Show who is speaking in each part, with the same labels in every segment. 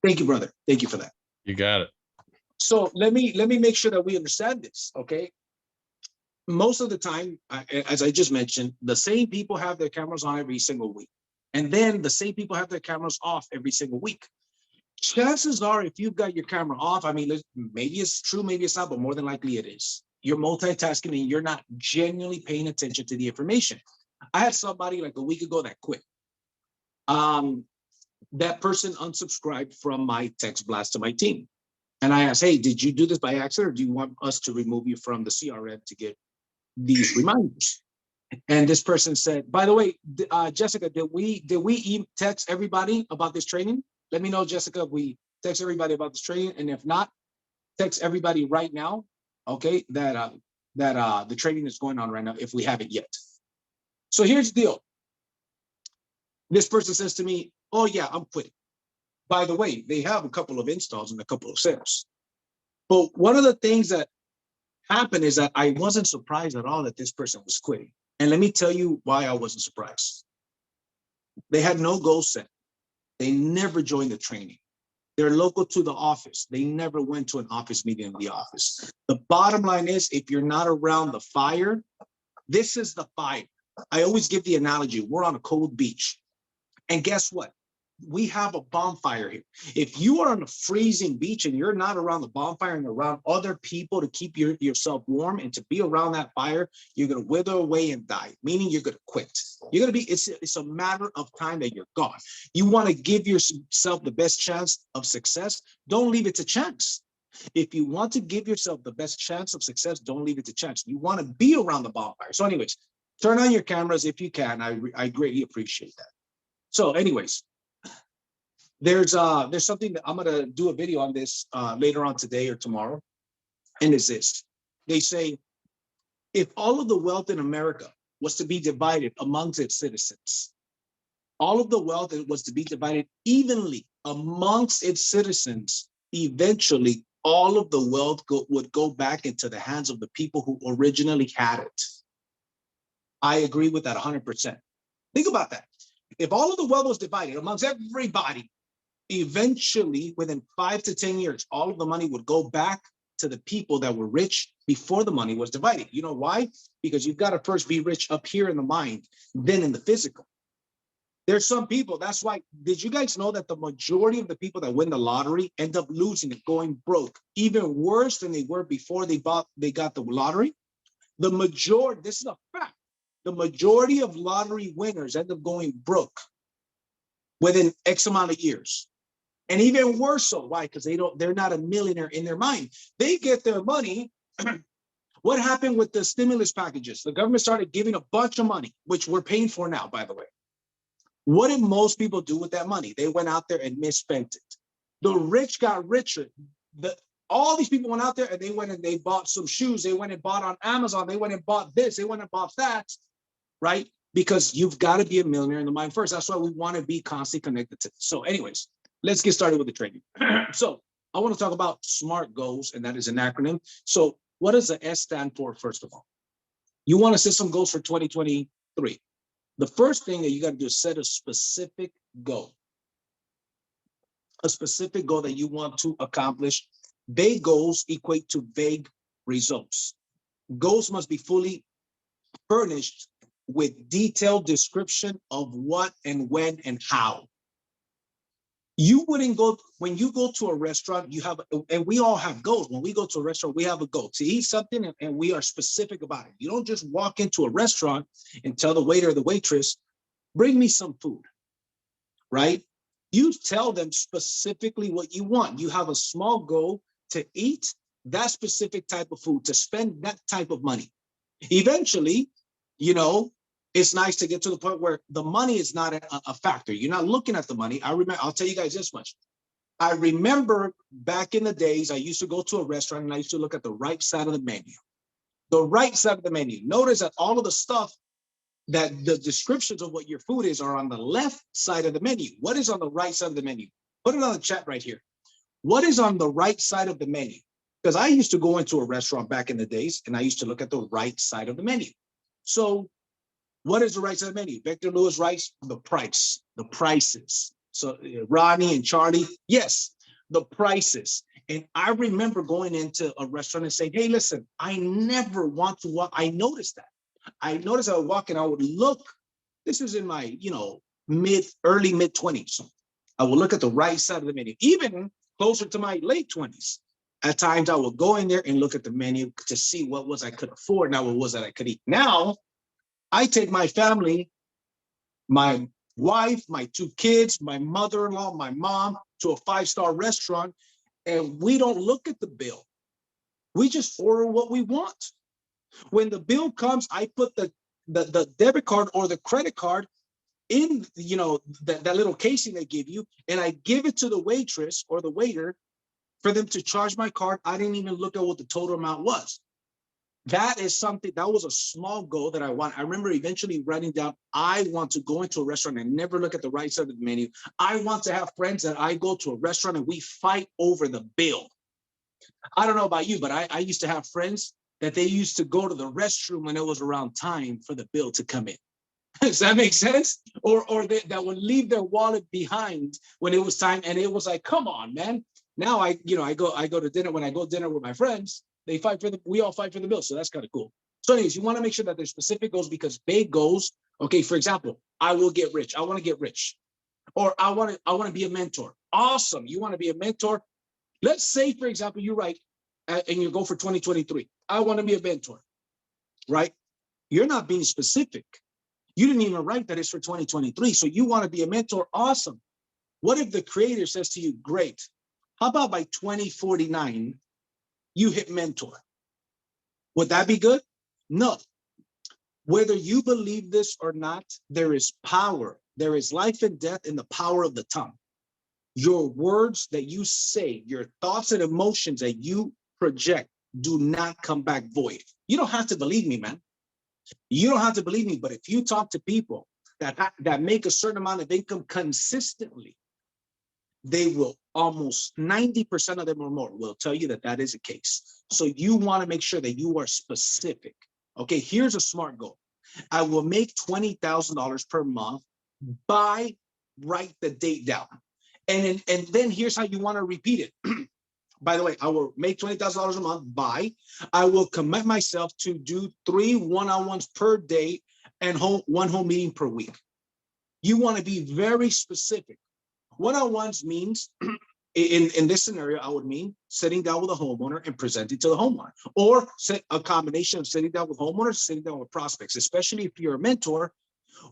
Speaker 1: Thank you, brother. Thank you for that.
Speaker 2: You got it.
Speaker 1: So let me make sure that we understand this, okay? Most of the time, as I just mentioned, the same people have their cameras on every single week. And then the same people have their cameras off every single week. Chances are, if you've got your camera off, I mean, maybe it's true, maybe it's not, but more than likely it is. You're multitasking and you're not genuinely paying attention to the information. I had somebody like a week ago that quit. That person unsubscribed from my text blast to my team. And I asked, hey, did you do this by accident, or do you want us to remove you from the CRM to get these reminders? And this person said, by the way, Jessica, did we text everybody about this training? Let me know, Jessica, if we text everybody about this training. And if not, text everybody right now, okay, that the training is going on right now, if we haven't yet. So here's the deal. This person says to me, oh yeah, I'm quitting. By the way, they have a couple of installs and a couple of sales. But one of the things that happened is that I wasn't surprised at all that this person was quitting. And let me tell you why I wasn't surprised. They had no goal set. They never joined the training. They're local to the office. They never went to an office meeting in the office. The bottom line is, if you're not around the fire, this is the fire. I always give the analogy, we're on a cold beach. And guess what? We have a bonfire here. If you are on a freezing beach and you're not around the bonfire and around other people to keep yourself warm and to be around that fire, you're going to wither away and die, meaning you're going to quit. You're going to be, it's a matter of time that you're gone. You want to give yourself the best chance of success. Don't leave it to chance. If you want to give yourself the best chance of success, don't leave it to chance. You want to be around the bonfire. So anyways, turn on your cameras if you can. I greatly appreciate that. So anyways, there's something that I'm gonna do a video on this later on today or tomorrow, and it's this. They say, if all of the wealth in America was to be divided amongst its citizens, all of the wealth was to be divided evenly amongst its citizens, eventually all of the wealth would go back into the hands of the people who originally had it. I agree with that 100%. Think about that. If all of the wealth was divided amongst everybody, eventually, within 5 to 10 years, all of the money would go back to the people that were rich before the money was divided. You know why? Because you've got to first be rich up here in the mind, then in the physical. There's some people, that's why, did you guys know that the majority of the people that win the lottery end up losing it, going broke, even worse than they were before they got the lottery? The majority, this is a fact, the majority of lottery winners end up going broke within X amount of years. And even worse so, why? Because they're not a millionaire in their mind. They get their money. What happened with the stimulus packages? The government started giving a bunch of money, which we're paying for now, by the way. What did most people do with that money? They went out there and misspent it. The rich got richer. All these people went out there and they went and they bought some shoes. They went and bought on Amazon. They went and bought this. They went and bought that, right? Because you've got to be a millionaire in the mind first. That's why we want to be constantly connected to this. So anyways, let's get started with the training. So I want to talk about SMART goals, and that is an acronym. So what does the S stand for, first of all? You want to set some goals for 2023. The first thing that you got to do is set a specific goal. A specific goal that you want to accomplish. Vague goals equate to vague results. Goals must be fully furnished with detailed description of what and when and how. You wouldn't go, when you go to a restaurant, you have, and we all have goals. When we go to a restaurant, we have a goal to eat something, and we are specific about it. You don't just walk into a restaurant and tell the waiter or the waitress, bring me some food, right? You tell them specifically what you want. You have a small goal to eat that specific type of food, to spend that type of money. Eventually, you know, it's nice to get to the point where the money is not a factor. You're not looking at the money. I'll tell you guys this much. I remember back in the days, I used to go to a restaurant and I used to look at the right side of the menu. The right side of the menu. Notice that all of the stuff, that the descriptions of what your food is, are on the left side of the menu. What is on the right side of the menu? Put it on the chat right here. What is on the right side of the menu? Because I used to go into a restaurant back in the days and I used to look at the right side of the menu. So what is the right side of the menu? Victor Lewis writes the price, the prices. So Ronnie and Charlie, yes, the prices. And I remember going into a restaurant and saying, hey, listen, I never want to walk. I noticed that. I noticed I would walk and I would look. This is in my, early mid 20s. I would look at the right side of the menu, even closer to my late 20s. At times I would go in there and look at the menu to see what was I could afford, now what was that I could eat. Now I take my family, my wife, my 2 kids, my mother-in-law, my mom to a 5-star restaurant, and we don't look at the bill. We just order what we want. When the bill comes, I put the debit card or the credit card in, that little casing they give you, and I give it to the waitress or the waiter for them to charge my card. I didn't even look at what the total amount was. That is something, that was a small goal that I want. I remember eventually writing down, I want to go into a restaurant and never look at the right side of the menu. I want to have friends that I go to a restaurant and we fight over the bill. I don't know about you, but I used to have friends that they used to go to the restroom when it was around time for the bill to come in. Does that make sense? Or that would leave their wallet behind when it was time, and it was like, come on, man. Now I go to dinner. When I go to dinner with my friends, we all fight for the bill. So that's kind of cool. So anyways, you want to make sure that there's specific goals, because big goals, okay, for example, I will get rich. I want to get rich. Or I want to be a mentor. Awesome. You want to be a mentor. Let's say, for example, you write and you go for 2023. I want to be a mentor, right? You're not being specific. You didn't even write that it's for 2023. So you want to be a mentor. Awesome. What if the creator says to you, great, how about by 2049, you hit mentor? Would that be good? No. Whether you believe this or not, there is power. There is life and death in the power of the tongue. Your words that you say, your thoughts and emotions that you project do not come back void. You don't have to believe me, man. You don't have to believe me, but if you talk to people that make a certain amount of income consistently, they will, almost 90% of them or more will tell you that that is the case. So you want to make sure that you are specific. Okay, here's a SMART goal. I will make $20,000 per month by, write the date down. And then here's how you want to repeat it. By the way, I will make $20,000 a month by, I will commit myself to do 3 one-on-ones per day and one home meeting per week. You want to be very specific. One-on-ones means, in this scenario, I would mean sitting down with a homeowner and presenting to the homeowner, or a combination of sitting down with homeowners, sitting down with prospects, especially if you're a mentor.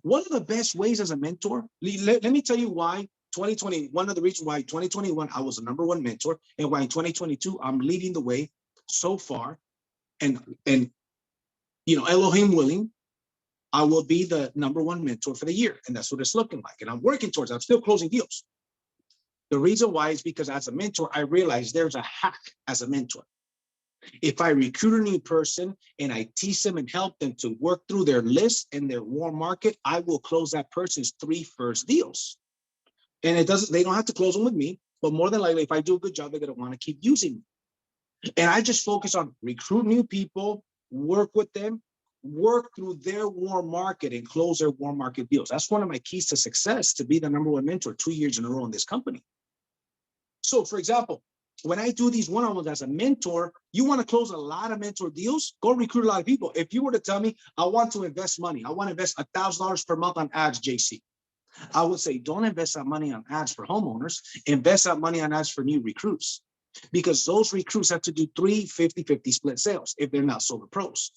Speaker 1: One of the best ways as a mentor, let me tell you why 2020, one of the reasons why 2021, I was the #1 mentor, and why in 2022, I'm leading the way so far. And Elohim willing, I will be the #1 mentor for the year. And that's what it's looking like. And I'm working towards it. I'm still closing deals. The reason why is because as a mentor, I realized there's a hack as a mentor. If I recruit a new person and I teach them and help them to work through their list and their warm market, I will close that person's 3 first deals. And they don't have to close them with me, but more than likely, if I do a good job, they're going to want to keep using me. And I just focus on recruit new people, work with them, work through their warm market and close their warm market deals. That's one of my keys to success, to be the #1 mentor 2 years in a row in this company. So for example, when I do these one-on-ones as a mentor, you want to close a lot of mentor deals, go recruit a lot of people. If you were to tell me, I want to invest money, I want to invest $1,000 per month on ads, JC, I would say, don't invest that money on ads for homeowners, invest that money on ads for new recruits, because those recruits have to do 3 50-50 split sales if they're not solar pros.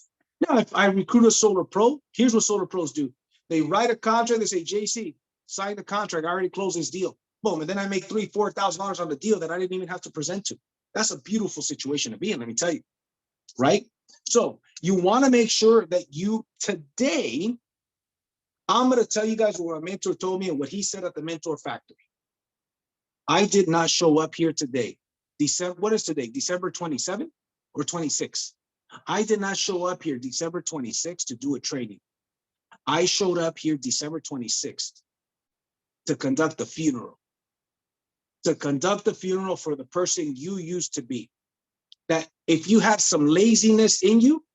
Speaker 1: Now, if I recruit a solar pro, here's what solar pros do. They write a contract, they say, JC, sign the contract, I already closed this deal. Boom, and then I make $3,000-4,000 on the deal that I didn't even have to present to. That's a beautiful situation to be in, let me tell you, right? So you want to make sure that today, I'm going to tell you guys what a mentor told me and what he said at the Mentor Factory. I did not show up here today. What is today? December 27th or 26th? I did not show up here December 26th to do a training. I showed up here December 26th to conduct the funeral. To conduct the funeral for the person you used to be. That if you had some laziness in you,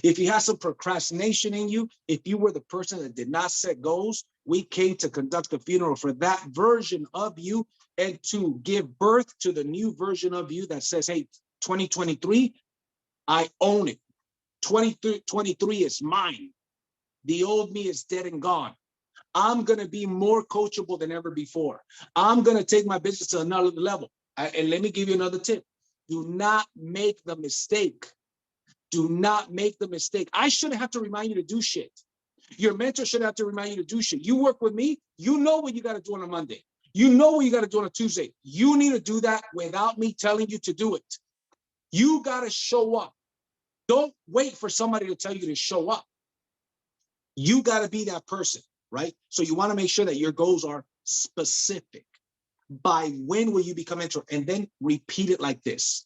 Speaker 1: If you have some procrastination in you, if you were the person that did not set goals, we came to conduct a funeral for that version of you and to give birth to the new version of you that says, hey, 2023, I own it. 2023 is mine. The old me is dead and gone. I'm going to be more coachable than ever before. I'm going to take my business to another level. And let me give you another tip. Do not make the mistake. Do not make the mistake. I shouldn't have to remind you to do shit. Your mentor shouldn't have to remind you to do shit. You work with me, you know what you got to do on a Monday. You know what you got to do on a Tuesday. You need to do that without me telling you to do it. You got to show up. Don't wait for somebody to tell you to show up. You got to be that person, right? So you want to make sure that your goals are specific. By when will you become mentor? And then repeat it like this.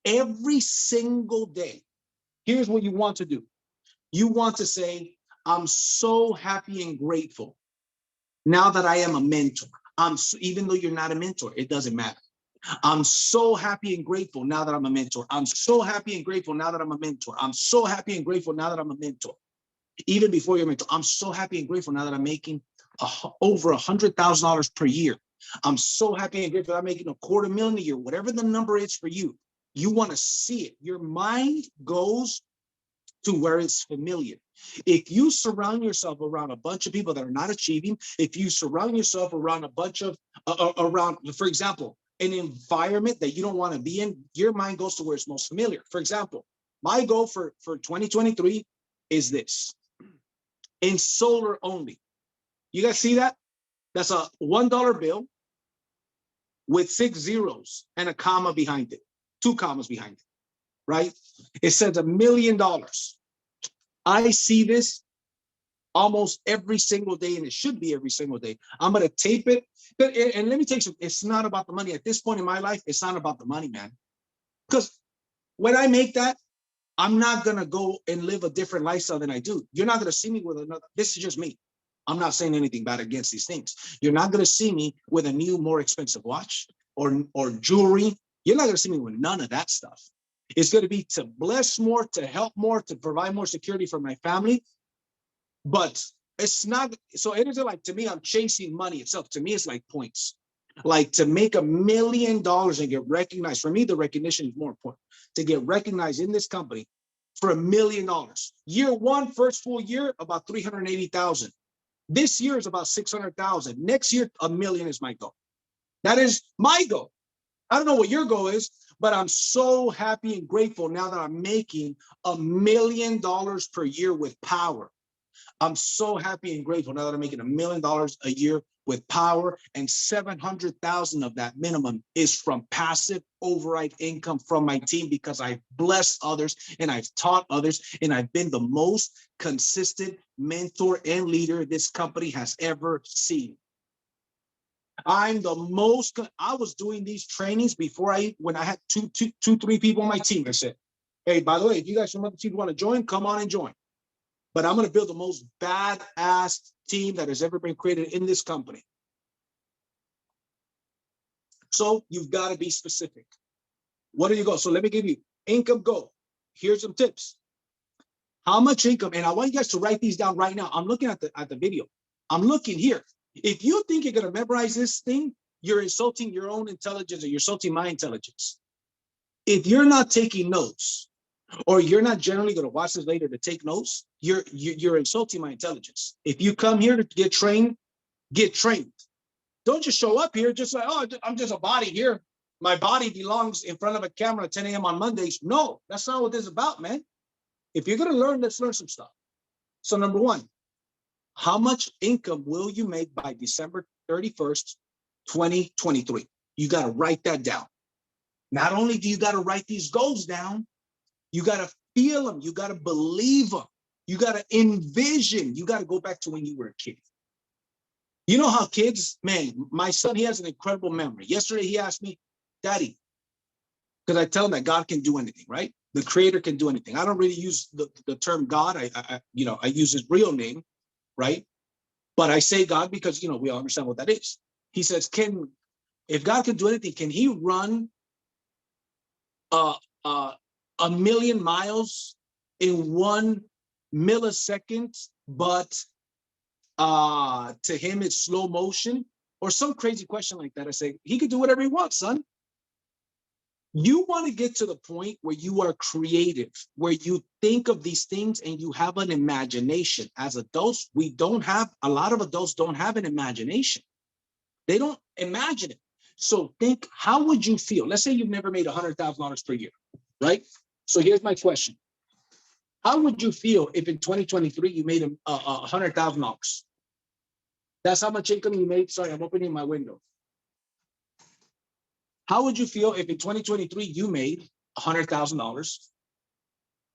Speaker 1: Every single day, here's what you want to do. You want to say, I'm so happy and grateful now that I am a mentor. Even though you're not a mentor, it doesn't matter. I'm so happy and grateful now that I'm a mentor. I'm so happy and grateful now that I'm a mentor. I'm so happy and grateful now that I'm a mentor. Even before you're a mentor, I'm so happy and grateful now that I'm making over $100,000 per year. I'm so happy and grateful that I'm making $250,000 a year, whatever the number is for you. You want to see it. Your mind goes to where it's familiar. If you surround yourself around a bunch of people that are not achieving, if you surround yourself around a bunch of, for example, an environment that you don't want to be in, your mind goes to where it's most familiar. For example, my goal for 2023 is this. In solar only. You guys see that? That's a $1 bill with 6 zeros and a comma behind it, 2 commas behind it, right? It says $1 million. I see this almost every single day, and it should be every single day. I'm going to tape it. And let me tell you something, it's not about the money. At this point in my life, it's not about the money, man. Because when I make that, I'm not going to go and live a different lifestyle than I do. You're not going to see me with another. This is just me. I'm not saying anything bad against these things. You're not going to see me with a new, more expensive watch or jewelry. You're not going to see me with none of that stuff. It's going to be to bless more, to help more, to provide more security for my family. But it's not. So it isn't like, to me, I'm chasing money itself. To me, it's like points. Like to make $1 million and get recognized. For me, the recognition is more important. To get recognized in this company for $1 million. Year one, first full year, about 380,000. This year is about 600,000. Next year, $1 million is my goal. That is my goal. I don't know what your goal is, but I'm so happy and grateful now that I'm making $1 million per year with Powur. I'm so happy and grateful now that I'm making $1 million a year with Powur, and 700,000 of that minimum is from passive override income from my team, because I've blessed others and I've taught others, and I've been the most consistent mentor and leader this company has ever seen. I'm the most. I was doing these trainings before when I had two, three people on my team. I said, hey, by the way, if you guys from other teams want to join, come on and join. But I'm going to build the most badass team that has ever been created in this company. So you've got to be specific. What do you go? So let me give you income goal. Here's some tips. How much income? And I want you guys to write these down right now. I'm looking at the video. I'm looking here. If you think you're going to memorize this thing, you're insulting your own intelligence, or you're insulting my intelligence. If you're not taking notes, or you're not generally going to watch this later to take notes, you're insulting my intelligence. If you come here to get trained, get trained. Don't just show up here just like, oh, I'm just a body here. My body belongs in front of a camera at 10 a.m. on Mondays. No, that's not what this is about, man. If you're going to learn, let's learn some stuff. So number one, how much income will you make by December 31st, 2023? You got to write that down. Not only do you got to write these goals down, you got to feel them. You got to believe them. You got to envision. You got to go back to when you were a kid. You know how kids, man, my son, he has an incredible memory. Yesterday, he asked me, Daddy, because I tell him that God can do anything, right? The creator can do anything. I don't really use the term God. I use his real name, right? But I say God because, we all understand what that is. He says, if God can do anything, can he run 1,000,000 miles in 1 millisecond, but to him it's slow motion, or some crazy question like that. I say, he could do whatever he wants, son. You want to get to the point where you are creative, where you think of these things and you have an imagination. As adults, a lot of adults don't have an imagination. They don't imagine it. So think, how would you feel? Let's say you've never made $100,000 per year, right? So here's my question. How would you feel if in 2023 you made $100,000? That's how much income you made. Sorry, I'm opening my window. How would you feel if in 2023 you made $100,000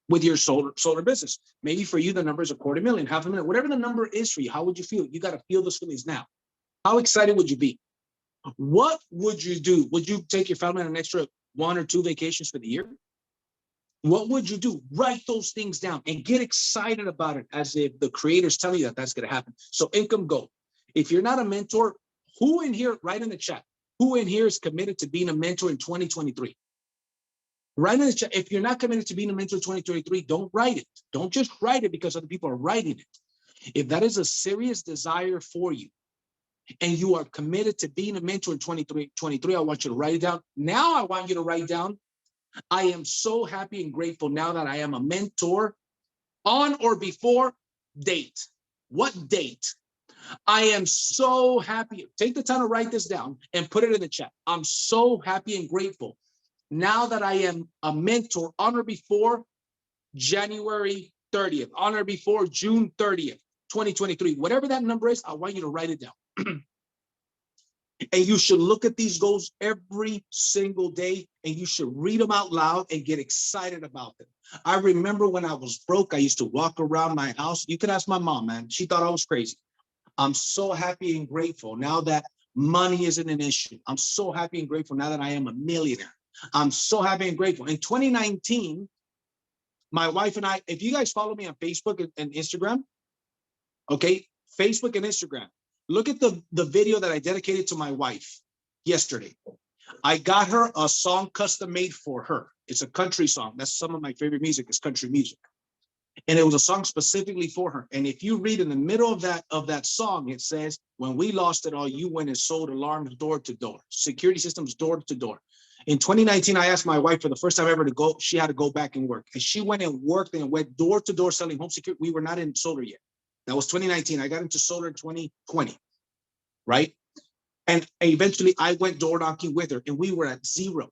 Speaker 1: with your solar business? Maybe for you, the number is $250,000, $500,000, whatever the number is for you. How would you feel? You got to feel those feelings now. How excited would you be? What would you do? Would you take your family on an extra 1 or 2 vacations for the year? What would you do? Write those things down and get excited about it as if the creator's telling you that that's going to happen. So income goal. If you're not a mentor, who in here, write in the chat, who in here is committed to being a mentor in 2023? Write in the chat. If you're not committed to being a mentor in 2023, don't write it. Don't just write it because other people are writing it. If that is a serious desire for you and you are committed to being a mentor in 2023, I want you to write it down. Now I want you to write down, I am so happy and grateful now that I am a mentor on or before date. What date? I am so happy. Take the time to write this down and put it in the chat. I'm so happy and grateful now that I am a mentor on or before January 30th, on or before June 30th, 2023. Whatever that number is, I want you to write it down. And you should look at these goals every single day, and you should read them out loud and get excited about them. I remember when I was broke, I used to walk around my house. You could ask my mom, man. She thought I was crazy. I'm so happy and grateful now that money isn't an issue. I'm so happy and grateful now that I am a millionaire. I'm so happy and grateful. In 2019, my wife and I, if you guys follow me on Facebook and Instagram, okay, Facebook and Instagram, look at the video that I dedicated to my wife yesterday. I got her a song custom made for her. It's a country song. That's some of my favorite music is country music. And it was a song specifically for her. And if you read in the middle of that song, it says, when we lost it all, you went and sold alarms door to door, security systems door to door. In 2019, I asked my wife for the first time ever to go. She had to go back and work. And she went and worked and went door to door selling home security. We were not in solar yet. That was 2019. I got into solar in 2020, right? And eventually I went door knocking with her and we were at zero.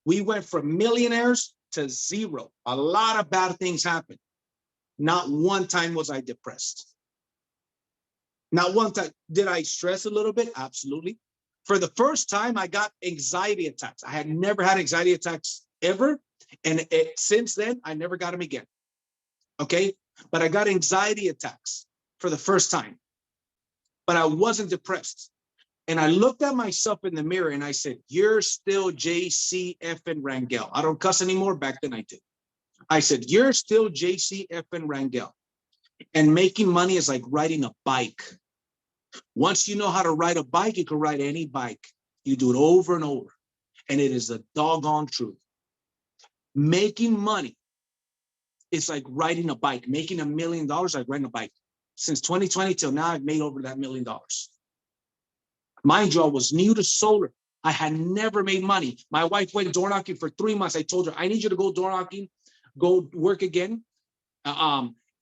Speaker 1: We went from millionaires to zero. A lot of bad things happened. Not one time was I depressed. Not one time. Did I stress a little bit? Absolutely. For the first time, I got anxiety attacks. I had never had anxiety attacks ever. And since then, I never got them again. Okay. But I got anxiety attacks for the first time. But I wasn't depressed. And I looked at myself in the mirror and I said, you're still JCF and Rangel. I don't cuss anymore. Back then I did. I said, you're still JCF and Rangel. And making money is like riding a bike. Once you know how to ride a bike, you can ride any bike. You do it over and over. And it is the doggone truth. Making money is like riding a bike. Making $1 million like riding a bike. Since 2020 till now, I've made over that $1 million. Mind you, I was new to solar. I had never made money. My wife went door knocking for 3 months. I told her, I need you to go door knocking, go work again,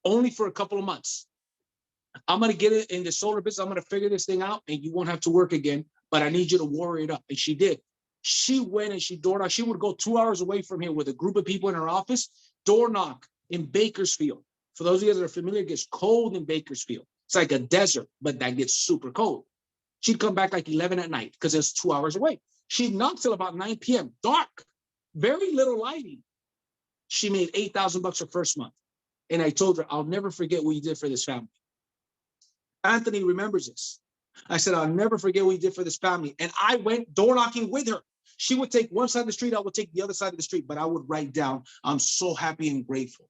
Speaker 1: only for a couple of months. I'm going to get it in the solar business. I'm going to figure this thing out and you won't have to work again, but I need you to warrior it up. And she did. She went and she door knocked. She would go 2 hours away from here with a group of people in her office, door knock in Bakersfield. For those of you that are familiar, it gets cold in Bakersfield. It's like a desert, but that gets super cold. She'd come back like 11 at night because it's 2 hours away. She'd knock till about 9 p.m. Dark, very little lighting. She made $8,000 her first month. And I told her, I'll never forget what you did for this family. Anthony remembers this. I said, I'll never forget what you did for this family. And I went door knocking with her. She would take one side of the street, I would take the other side of the street, but I would write down, I'm so happy and grateful.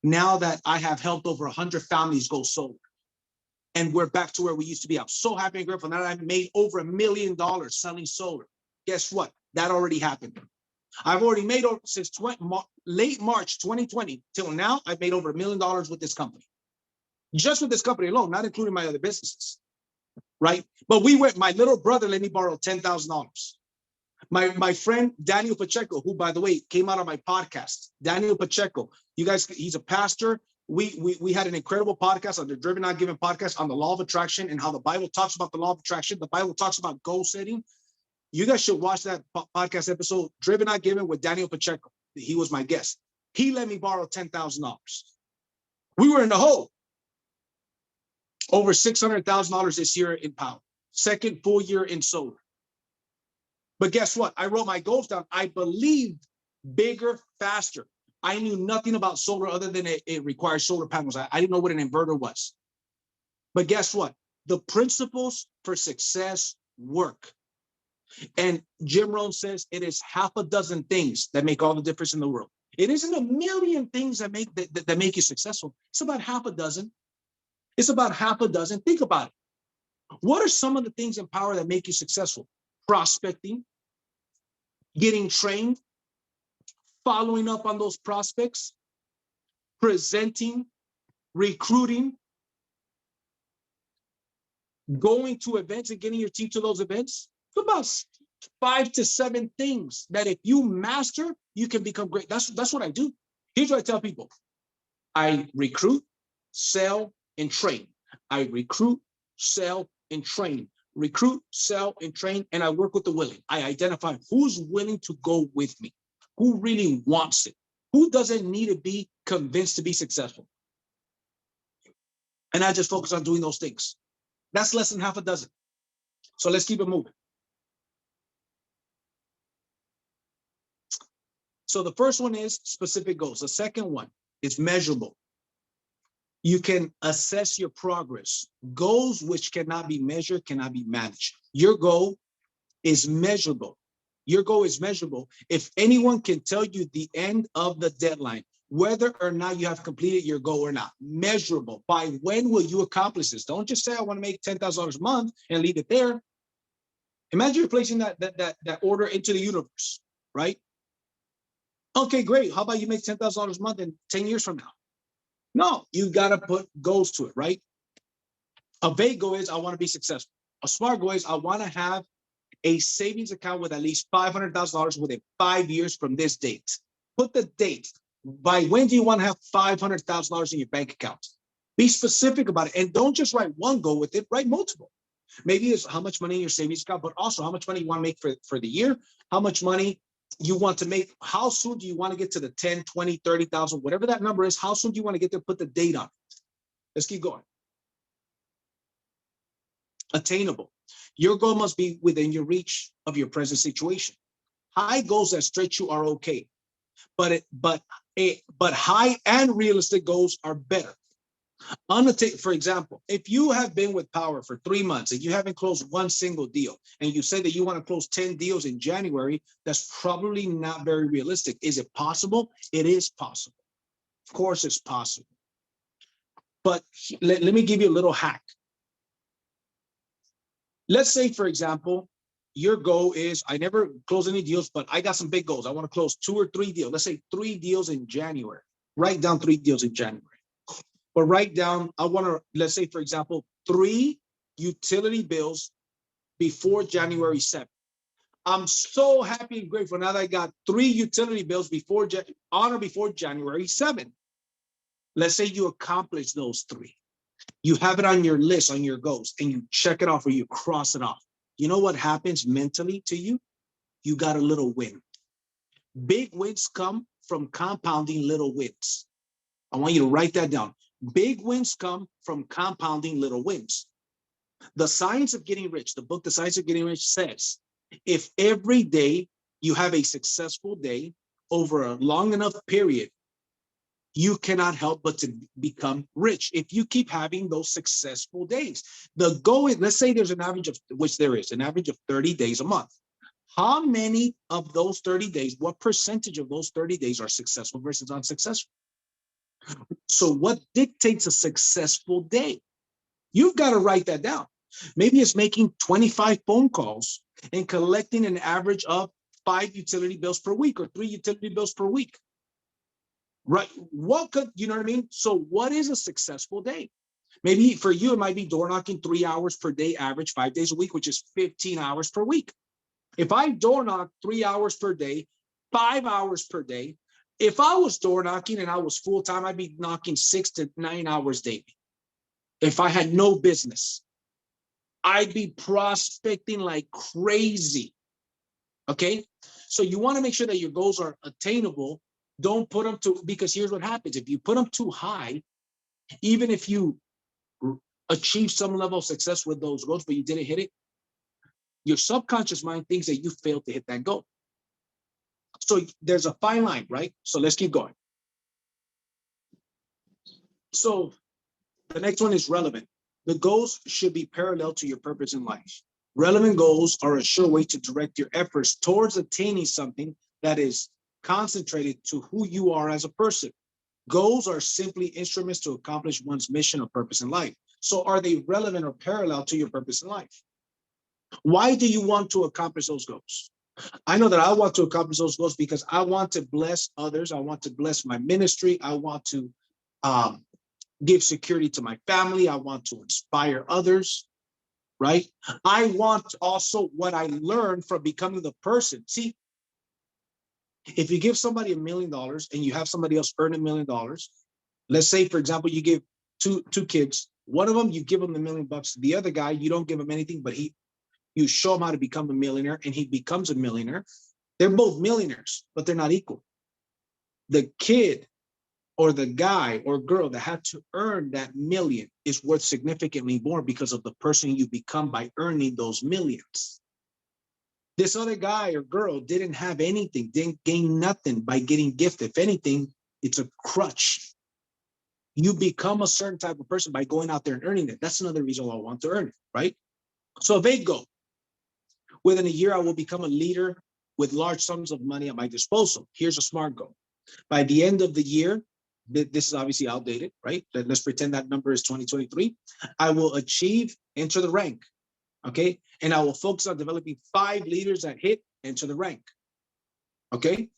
Speaker 1: Now that I have helped over 100 families go solar. And we're back to where we used to be. I'm so happy and grateful. Now that I've made over $1 million selling solar. Guess what? That already happened. I've already made over since late March 2020 till now. I've made over $1 million with this company, just with this company alone, not including my other businesses, right? But my little brother let me borrow $10,000. My friend Daniel Pacheco, who by the way came out on my podcast, Daniel Pacheco, you guys, he's a pastor. We had an incredible podcast on the Driven Not Given podcast on the law of attraction and how the Bible talks about the law of attraction. The Bible talks about goal setting. You guys should watch that podcast episode, Driven Not Given, with Daniel Pacheco. He was my guest. He let me borrow $10,000. We were in the hole. Over $600,000 this year in Powur. Second full year in solar. But guess what? I wrote my goals down. I believed bigger, faster. I knew nothing about solar other than it requires solar panels. I didn't know what an inverter was. But guess what? The principles for success work. And Jim Rohn says it is half a dozen things that make all the difference in the world. It isn't a million things that make you successful. It's about half a dozen. It's about half a dozen. Think about it. What are some of the things in Powur that make you successful? Prospecting, getting trained, following up on those prospects, presenting, recruiting, going to events and getting your team to those events. It's about 5 to 7 things that if you master, you can become great. That's what I do. Here's what I tell people. I recruit, sell, and train. I recruit, sell, and train. Recruit, sell, and train, and I work with the willing. I identify who's willing to go with me, who really wants it, who doesn't need to be convinced to be successful. And I just focus on doing those things. That's less than half a dozen. So let's keep it moving. So the first one is specific goals. The second one is measurable. You can assess your progress. Goals which cannot be measured cannot be managed. Your goal is measurable. Your goal is measurable. If anyone can tell you the end of the deadline, whether or not you have completed your goal or not, measurable. By when will you accomplish this? Don't just say, I want to make $10,000 a month and leave it there. Imagine you're placing that order into the universe, right? Okay, great. How about you make $10,000 a month in 10 years from now? No, you got to put goals to it, right? A vague goal is I want to be successful. A smart goal is I want to have a savings account with at least $500,000 within 5 years from this date. Put the date. By when do you want to have $500,000 in your bank account? Be specific about it. And don't just write one goal with it, write multiple. Maybe it's how much money in your savings account, but also how much money you want to make for the year, how much money you want to make, how soon do you want to get to the 10, 20, 30,000, whatever that number is, how soon do you want to get there, put the date on it. Let's keep going. Attainable. Your goal must be within your reach of your present situation. High goals that stretch you are okay, but high and realistic goals are better. For example, if you have been with Powur for 3 months and you haven't closed one single deal, and you say that you want to close 10 deals in January, that's probably not very realistic. Is it possible? It is possible. Of course, it's possible. But let me give you a little hack. Let's say, for example, your goal is, I never close any deals, but I got some big goals. I want to close 2 or 3 deals. Let's say 3 deals in January. Write down 3 deals in January. But write down, I want to, let's say, for example, 3 utility bills before January 7th. I'm so happy and grateful now that I got 3 utility bills before January 7th. Let's say you accomplish those 3. You have it on your list, on your goals, and you check it off or you cross it off. You know what happens mentally to you? You got a little win. Big wins come from compounding little wins. I want you to write that down. Big wins come from compounding little wins. The Science of Getting Rich, the book, The Science of Getting Rich, says, if every day you have a successful day over a long enough period, you cannot help but to become rich if you keep having those successful days. The goal is, let's say there's an average of, which there is, an average of 30 days a month. How many of those 30 days, what percentage of those 30 days are successful versus unsuccessful? So what dictates a successful day? You've got to write that down. Maybe it's making 25 phone calls and collecting an average of 5 utility bills per week or 3 utility bills per week. Right? What could, you know what I mean? So what is a successful day? Maybe for you, it might be door knocking 3 hours per day, average 5 days a week, which is 15 hours per week. If I door knock 3 hours per day, 5 hours per day, if I was door knocking and I was full time, I'd be knocking 6 to 9 hours daily. If I had no business, I'd be prospecting like crazy. Okay. So you want to make sure that your goals are attainable. Don't put them to, because here's what happens. If you put them too high, even if you achieve some level of success with those goals, but you didn't hit it, your subconscious mind thinks that you failed to hit that goal. So there's a fine line, right? So let's keep going. So the next one is relevant. The goals should be parallel to your purpose in life. Relevant goals are a sure way to direct your efforts towards attaining something that is concentrated to who you are as a person. Goals are simply instruments to accomplish one's mission or purpose in life. So are they relevant or parallel to your purpose in life? Why do you want to accomplish those goals? I know that I want to accomplish those goals because I want to bless others. I want to bless my ministry. I want to give security to my family. I want to inspire others, right? I want also what I learned from becoming the person. See, if you give somebody $1 million and you have somebody else earn $1 million, let's say, for example, you give two kids, one of them, you give them $1 million. The other guy, you don't give him anything, but you show him how to become a millionaire and he becomes a millionaire. They're both millionaires, but they're not equal. The kid or the guy or girl that had to earn that million is worth significantly more because of the person you become by earning those millions. This other guy or girl didn't have anything, didn't gain nothing by getting gifted. If anything, it's a crutch. You become a certain type of person by going out there and earning it. That's another reason why I want to earn it, right? So a vague goal. Within a year, I will become a leader with large sums of money at my disposal. Here's a SMART goal. By the end of the year, this is obviously outdated, right? Let's pretend that number is 2023. I will achieve, enter the rank, okay? And I will focus on developing 5 leaders that hit, enter the rank, okay?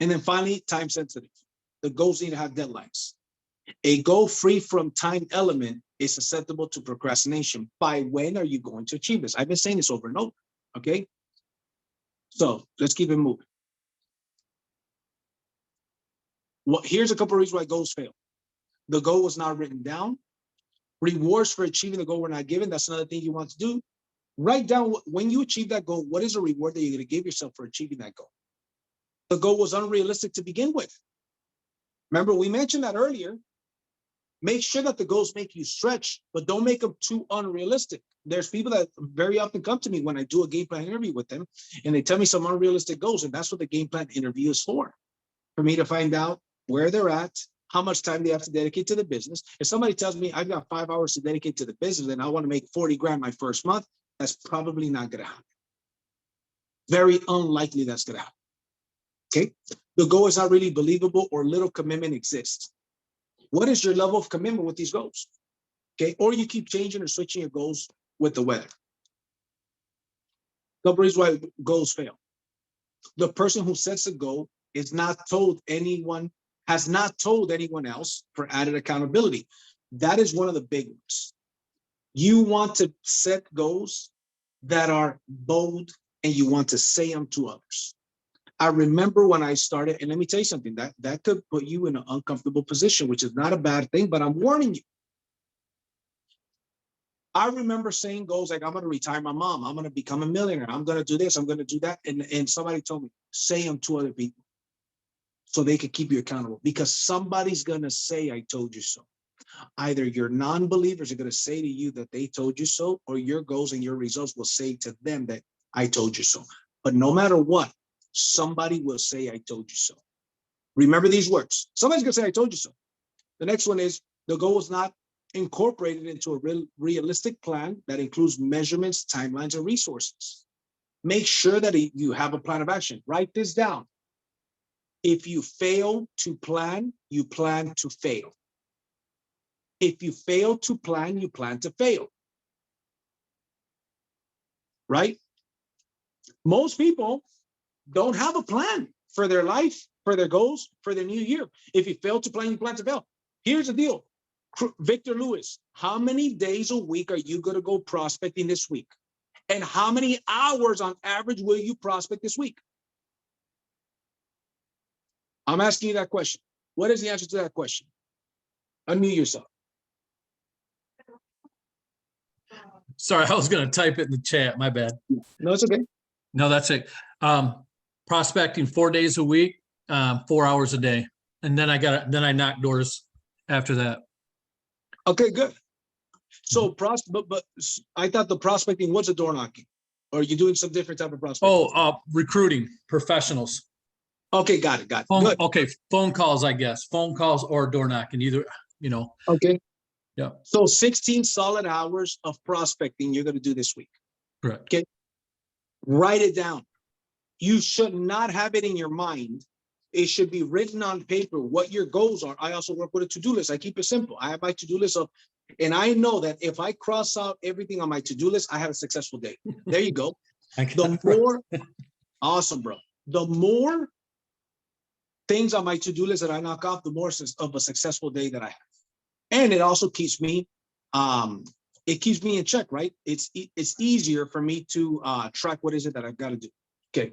Speaker 1: And then finally, time sensitive. The goals need to have deadlines. A goal free from time element is susceptible to procrastination. By when are you going to achieve this? I've been saying this over and over, okay? So let's keep it moving. Well, here's a couple of reasons why goals fail. The goal was not written down. Rewards for achieving the goal were not given. That's another thing you want to do. Write down when you achieve that goal, what is a reward that you're going to give yourself for achieving that goal? The goal was unrealistic to begin with. Remember, we mentioned that earlier. Make sure that the goals make you stretch, but don't make them too unrealistic. There's people that very often come to me when I do a game plan interview with them, and they tell me some unrealistic goals, and that's what the game plan interview is for me to find out where they're at, how much time they have to dedicate to the business. If somebody tells me I've got 5 hours to dedicate to the business and I want to make 40 grand my first month, that's probably not going to happen. Very unlikely that's going to happen. Okay. The goal is not really believable or little commitment exists. What is your level of commitment with these goals? Okay. Or you keep changing or switching your goals with the weather. Couple reasons why goals fail. The person who sets a goal has not told anyone else for added accountability. That is one of the big ones. You want to set goals that are bold and you want to say them to others. I remember when I started, and let me tell you something, that could put you in an uncomfortable position, which is not a bad thing, but I'm warning you. I remember saying goals like, I'm going to retire my mom. I'm going to become a millionaire. I'm going to do this. I'm going to do that. And somebody told me, say them to other people so they could keep you accountable, because somebody's going to say, I told you so. Either your non-believers are going to say to you that they told you so, or your goals and your results will say to them that I told you so. But no matter what, somebody will say, I told you so. Remember these words. Somebody's going to say, I told you so. The next one is the goal is not incorporated into a realistic plan that includes measurements, timelines, and resources. Make sure that you have a plan of action. Write this down. If you fail to plan, you plan to fail. If you fail to plan, you plan to fail. right? Most people don't have a plan for their life, for their goals, for their new year. If you fail to plan, you plan to fail. Here's the deal. Victor Lewis, how many days a week are you going to go prospecting this week? And how many hours on average will you prospect this week? I'm asking you that question. What is the answer to that question? Unmute yourself.
Speaker 2: Sorry, I was going to type it in the chat. My bad.
Speaker 1: No, it's okay.
Speaker 2: No, that's it. Prospecting 4 days a week, 4 hours a day. And then I knock doors after that.
Speaker 1: Okay, good. So but I thought the prospecting was a door knocking. Or are you doing some different type of prospecting?
Speaker 2: Oh, recruiting professionals.
Speaker 1: Okay, got it. Good.
Speaker 2: Okay, phone calls, I guess. Phone calls or door knocking, either,
Speaker 1: Okay.
Speaker 2: Yeah.
Speaker 1: So 16 solid hours of prospecting you're going to do this week.
Speaker 2: Correct.
Speaker 1: Okay. Write it down. You should not have it in your mind. It should be written on paper what your goals are. I also work with a to-do list. I keep it simple. I have my to-do list of, and I know that if I cross out everything on my to-do list, I have a successful day. There you go. The more, awesome, bro. The more things on my to-do list that I knock off, the more of a successful day that I have. And it also keeps me, in check, right? It's easier for me to track what is it that I've got to do. Okay,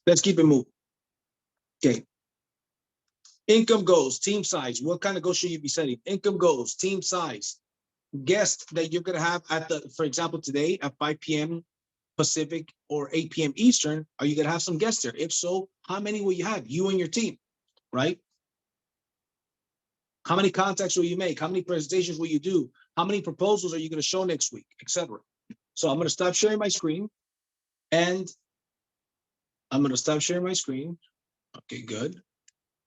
Speaker 1: let's keep it moving. Okay. Income goals, team size. What kind of goals should you be setting? Income goals, team size, guests that you're going to have for example, today at 5 p.m. Pacific or 8 p.m. Eastern, are you going to have some guests there? If so, how many will you have? You and your team, right? How many contacts will you make? How many presentations will you do? How many proposals are you going to show next week, etc.? So I'm going to stop sharing my screen, and I'm going to stop sharing my screen. Okay, good.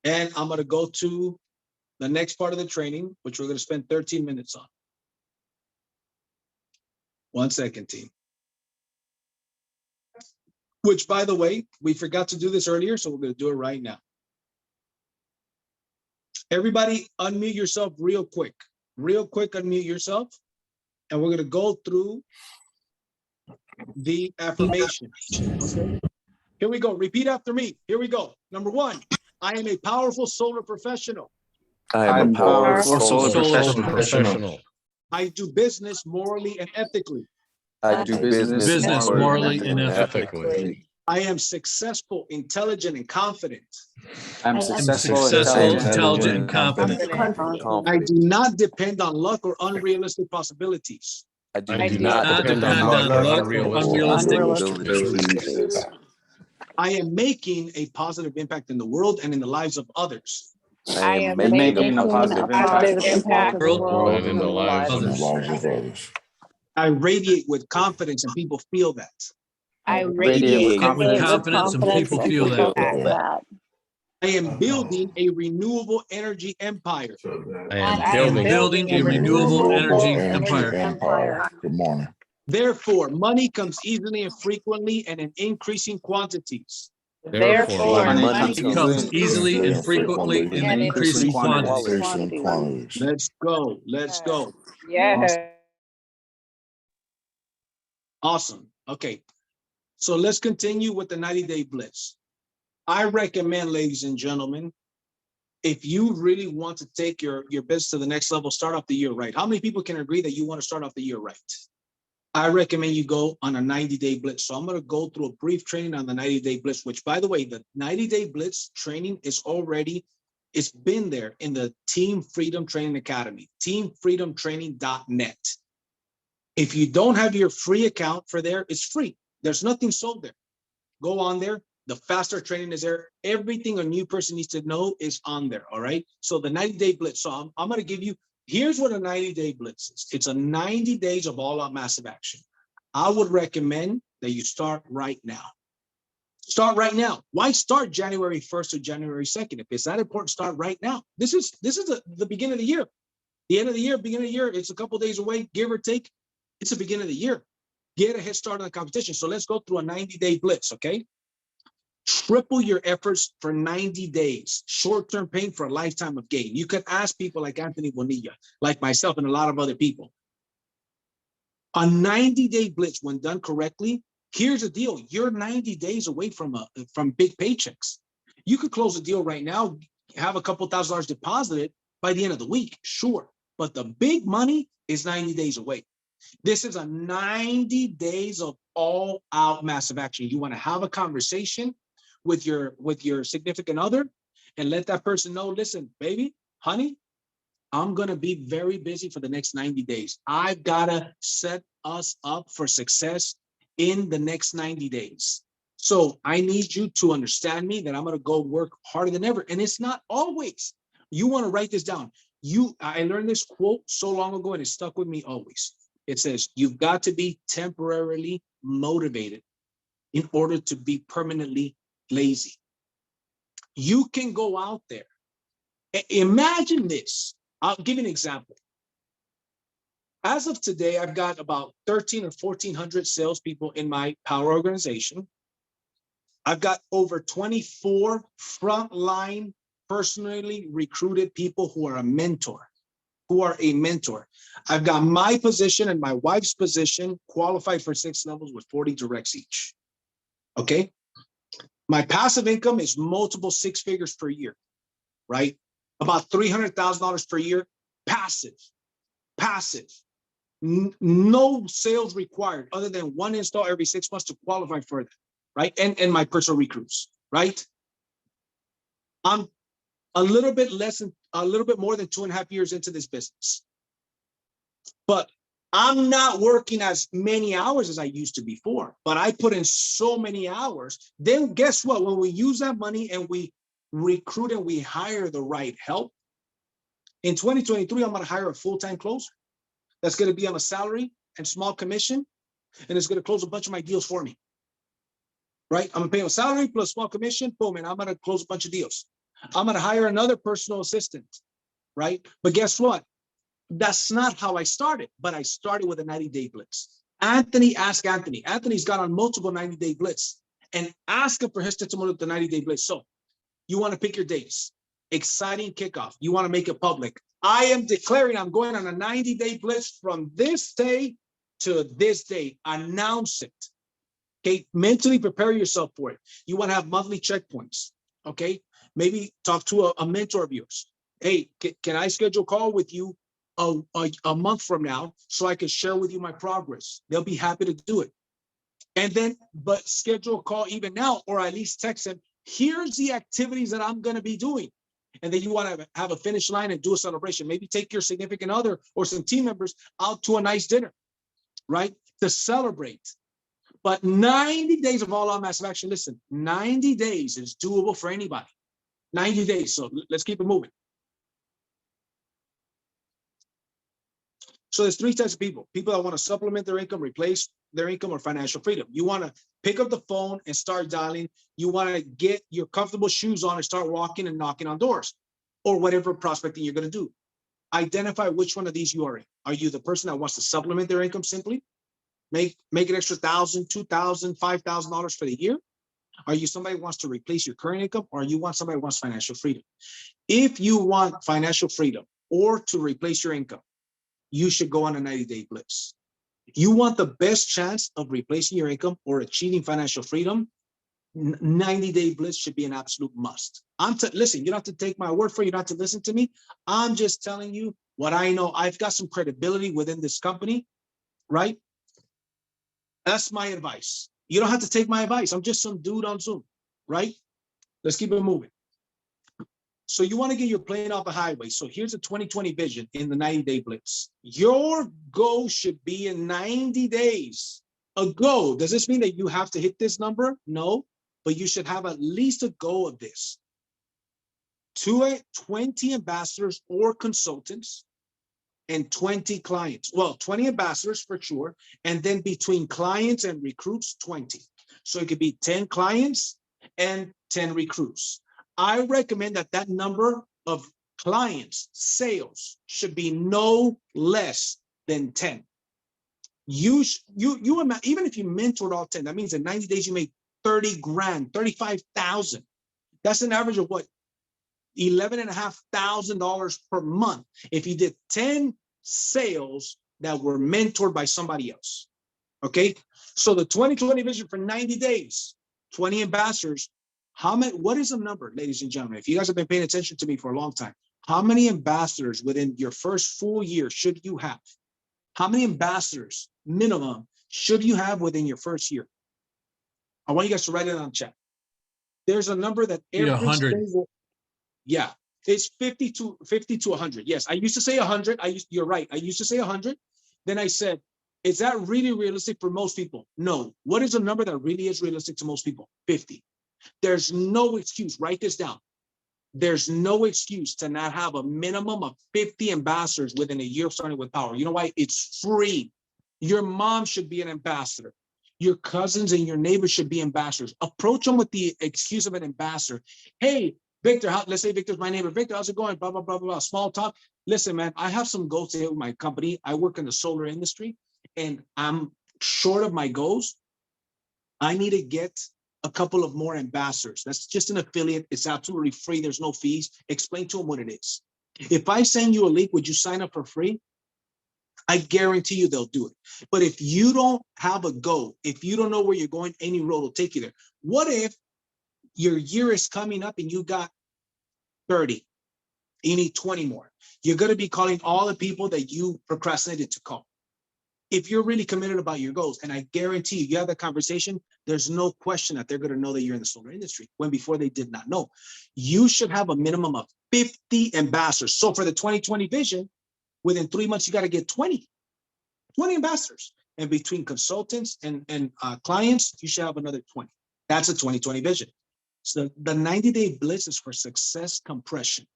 Speaker 1: And I'm going to go to the next part of the training, which we're going to spend 13 minutes on. 1 second, team. Which, by the way, we forgot to do this earlier, so we're going to do it right now. Everybody unmute yourself real quick. Real quick, unmute yourself. And we're going to go through the affirmations. Okay. Here we go. Repeat after me. Here we go. Number 1, I am a powerful solar professional.
Speaker 3: I am a powerful solar professional.
Speaker 1: I do business morally and ethically.
Speaker 3: I do business morally and ethically.
Speaker 1: I am successful, intelligent, and confident.
Speaker 3: I'm successful,
Speaker 2: intelligent, and confident.
Speaker 1: I do not depend on luck or unrealistic possibilities.
Speaker 3: I do not depend on luck or unrealistic possibilities.
Speaker 1: I am making a positive impact in the world and in the lives of others.
Speaker 3: I am making a positive impact in the world
Speaker 4: and in the lives of others.
Speaker 1: I radiate with confidence and people feel that.
Speaker 3: I radiate
Speaker 2: with confidence and people feel that.
Speaker 1: I am building a renewable energy empire.
Speaker 4: I am
Speaker 2: building a renewable energy empire.
Speaker 4: Good morning.
Speaker 1: Therefore, money comes easily and frequently and in increasing quantities.
Speaker 2: Therefore, money comes easily and frequently in increasing quantities.
Speaker 1: Let's go. Let's go.
Speaker 5: Yes.
Speaker 1: Awesome. Okay. So let's continue with the 90-day blitz. I recommend, ladies and gentlemen, if you really want to take your business to the next level, start off the year right. How many people can agree that you want to start off the year right? I recommend you go on a 90-day blitz. So I'm going to go through a brief training on the 90-day blitz, which, by the way, the 90-day blitz training is it's been there in the Team Freedom Training Academy, teamfreedomtraining.net. If you don't have your free account for there, it's free. There's nothing sold there. Go on there. The faster training is there. Everything a new person needs to know is on there. All right. So the 90-day blitz. So I'm going to give you, here's what a 90-day blitz is. It's a 90 days of all out massive action. I would recommend that you start right now. Start right now. Why start January 1st or January 2nd? If it's that important, start right now. This is the beginning of the year. The end of the year, beginning of the year, it's a couple of days away, give or take. It's the beginning of the year. Get a head start on the competition. So let's go through a 90-day blitz, okay? Triple your efforts for 90 days. Short-term pain for a lifetime of gain. You could ask people like Anthony Bonilla, like myself and a lot of other people. A 90-day blitz, when done correctly, here's the deal. You're 90 days away from big paychecks. You could close a deal right now, have a couple $1,000s deposited by the end of the week, sure. But the big money is 90 days away. This is a 90 days of all out massive action. You want to have a conversation with your significant other and let that person know, listen, baby, honey, I'm going to be very busy for the next 90 days. I've got to set us up for success in the next 90 days. So I need you to understand me that I'm going to go work harder than ever. And it's not always. You want to write this down. I learned this quote so long ago and it stuck with me always. It says, you've got to be temporarily motivated in order to be permanently lazy. You can go out there. Imagine this. I'll give you an example. As of today, I've got about 13 or 1,400 salespeople in my Powur organization. I've got over 24 frontline, personally recruited people who are a mentor. I've got my position and my wife's position qualified for 6 levels with 40 directs each. Okay. My passive income is multiple 6 figures per year, right? About $300,000 per year, passive. No sales required other than 1 install every 6 months to qualify for that, right? And my personal recruits, right? I'm a little bit more than 2.5 years into this business, but I'm not working as many hours as I used to before, but I put in so many hours. Then guess what? When we use that money and we recruit and we hire the right help, in 2023, I'm going to hire a full-time closer that's going to be on a salary and small commission, and it's going to close a bunch of my deals for me, right? I'm going to pay a salary plus small commission, boom, and I'm going to close a bunch of deals. I'm going to hire another personal assistant, right? But guess what? That's not how I started, but I started with a 90-day blitz. Ask Anthony. Anthony's got on multiple 90-day blitz, and ask him for his testimony with the 90-day blitz. So you want to pick your dates. Exciting kickoff. You want to make it public. I am declaring I'm going on a 90-day blitz from this day to this day. Announce it. Okay. Mentally prepare yourself for it. You want to have monthly checkpoints. Okay. Maybe talk to a mentor of yours. Hey, can I schedule a call with you a month from now so I can share with you my progress? They'll be happy to do it. And then, but schedule a call even now, or at least text them. Here's the activities that I'm going to be doing. And then you want to have a finish line and do a celebration. Maybe take your significant other or some team members out to a nice dinner, right? To celebrate. But 90 days of all-out massive action. Listen, 90 days is doable for anybody. 90 days. So let's keep it moving. So there's 3 types of people. People that want to supplement their income, replace their income, or financial freedom. You want to pick up the phone and start dialing. You want to get your comfortable shoes on and start walking and knocking on doors, or whatever prospecting you're going to do. Identify which one of these you are in. Are you the person that wants to supplement their income simply? Make an extra $1,000, $2,000, $5,000 for the year? Are you somebody who wants to replace your current income, or you want somebody who wants financial freedom? If you want financial freedom or to replace your income, you should go on a 90-day blitz. You want the best chance of replacing your income or achieving financial freedom, 90-day blitz should be an absolute must. Listen, you don't have to take my word for it. You don't have to listen to me. I'm just telling you what I know. I've got some credibility within this company, right? That's my advice. You don't have to take my advice. I'm just some dude on Zoom, right? Let's keep it moving. So you want to get your plane off the highway. So here's a 2020 vision in the 90-day blitz. Your goal should be in 90 days. A goal. Does this mean that you have to hit this number? No, but you should have at least a goal of this. 20 ambassadors or consultants and 20 clients. Well, 20 ambassadors for sure. And then between clients and recruits, 20. So it could be 10 clients and 10 recruits. I recommend that number of clients, sales, should be no less than 10. Even if you mentored all 10, that means in 90 days you made 30 grand, 35,000. That's an average of what? $11,500 per month. If you did 10 sales that were mentored by somebody else. Okay. So the 2020 vision for 90 days, 20 ambassadors. How many, what is the number, ladies and gentlemen? If you guys have been paying attention to me for a long time, how many ambassadors within your first full year should you have? How many ambassadors minimum should you have within your first year? I want you guys to write it on chat. There's a number that every
Speaker 2: 100.
Speaker 1: single, yeah, it's 50 to 100. Yes, I used to say 100. You're right. I used to say 100. Then I said, is that really realistic for most people? No. What is a number that really is realistic to most people? 50. There's no excuse. Write this down. There's no excuse to not have a minimum of 50 ambassadors within a year of starting with Powur. You know why? It's free. Your mom should be an ambassador. Your cousins and your neighbors should be ambassadors. Approach them with the excuse of an ambassador. Hey, Victor, let's say Victor's my neighbor. Victor, how's it going? Blah, blah, blah, blah, blah. Small talk. Listen, man, I have some goals to hit with my company. I work in the solar industry and I'm short of my goals. I need to get a couple of more ambassadors. That's just an affiliate. It's absolutely free. There's no fees. Explain to them what it is. If I send you a link, would you sign up for free? I guarantee you they'll do it. But if you don't have a goal, if you don't know where you're going, any road will take you there. What if your year is coming up and you got 30, you need 20 more? You're going to be calling all the people that you procrastinated to call. If you're really committed about your goals, and I guarantee you have that conversation, there's no question that they're going to know that you're in the solar industry when before they did not know. You should have a minimum of 50 ambassadors. So for the 2020 vision, within 3 months, you got to get 20 ambassadors. And between consultants and clients, you should have another 20. That's a 2020 vision. So the 90-day blitz is for success compression.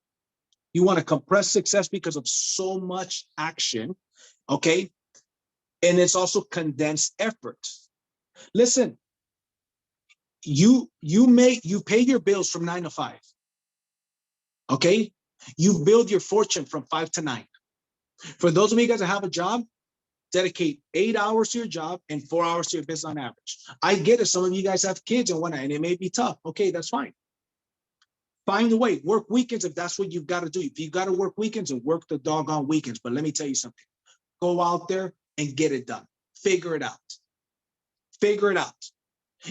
Speaker 1: You want to compress success because of so much action, okay? And it's also condensed effort. Listen, you pay your bills from 9 to 5, okay? You build your fortune from 5 to 9. For those of you guys that have a job, dedicate 8 hours to your job and 4 hours to your business on average. I get it. Some of you guys have kids and whatnot, and it may be tough. Okay, that's fine. Find a way. Work weekends if that's what you've got to do. If you got to work weekends, and work the doggone weekends. But let me tell you something. Go out there and get it done. Figure it out. Figure it out.